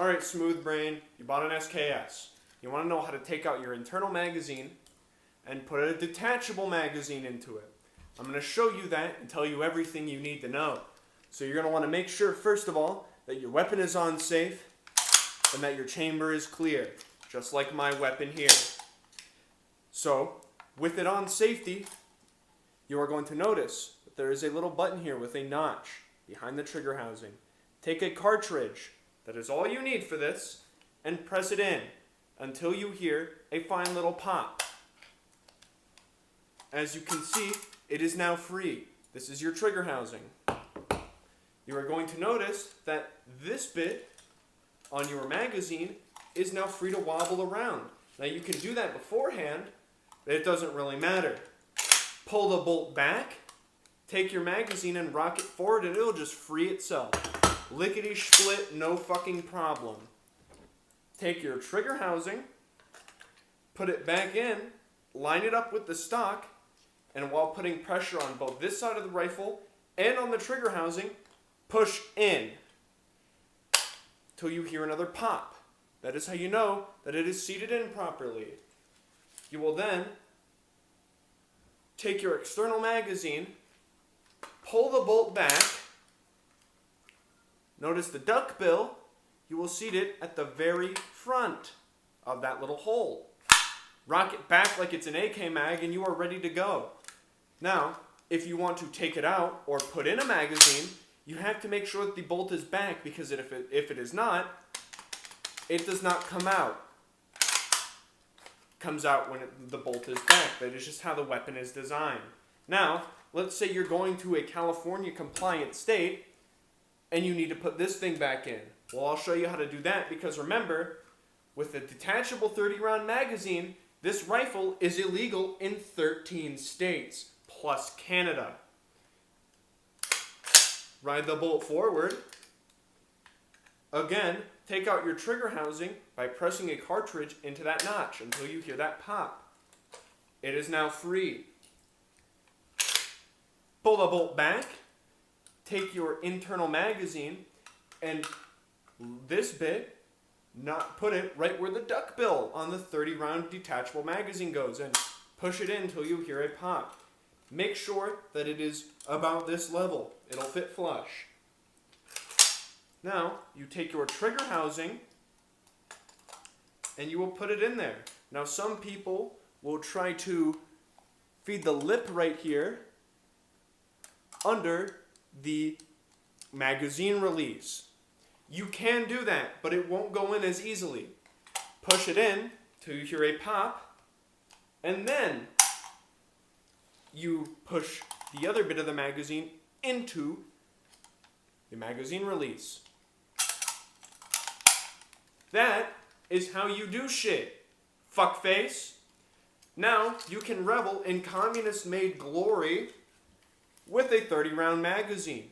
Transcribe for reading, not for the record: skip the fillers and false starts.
Alright, smooth brain, you bought an SKS. You want to know how to take out your internal magazine and put a detachable magazine into it. I'm going to show you that and tell you everything you need to know. So you're going to want to make sure, first of all, that your weapon is on safe and that your chamber is clear, just like my weapon here. So, with it on safety, you are going to notice that there is a little button here with a notch behind the trigger housing. Take a cartridge, that is all you need for this, and press it in until you hear a fine little pop. As you can see, it is now free. This is your trigger housing. You are going to notice that this bit on your magazine is now free to wobble around. Now you can do that beforehand, but it doesn't really matter. Pull the bolt back, take your magazine and rock it forward and it'll just free itself. Lickety-split, no fucking problem. Take your trigger housing, put it back in, line it up with the stock, and while putting pressure on both this side of the rifle and on the trigger housing, push in till you hear another pop. That is how you know that it is seated in properly. You will then take your external magazine, pull the bolt back. Notice the duck bill. You will seat it at the very front of that little hole. Rock it back like it's an AK mag and you are ready to go. Now, if you want to take it out or put in a magazine, you have to make sure that the bolt is back, because if it is not, it does not come out. It comes out when the bolt is back. That is just how the weapon is designed. Now, let's say you're going to a California compliant state and you need to put this thing back in. Well, I'll show you how to do that, because remember, with a detachable 30-round magazine, this rifle is illegal in 13 states, plus Canada. Ride the bolt forward. Again, take out your trigger housing by pressing a cartridge into that notch until you hear that pop. It is now free. Pull the bolt back. Take your internal magazine and this bit, put it right where the duck bill on the 30-round detachable magazine goes, and push it in until you hear a pop. Make sure that it is about this level. It'll fit flush. Now, you take your trigger housing and you will put it in there. Now, some people will try to feed the lip right here under the magazine release. You can do that, but it won't go in as easily. Push it in till you hear a pop, and then you push the other bit of the magazine into the magazine release. That is how you do shit, fuckface. Now you can revel in communist-made glory with a 30-round magazine.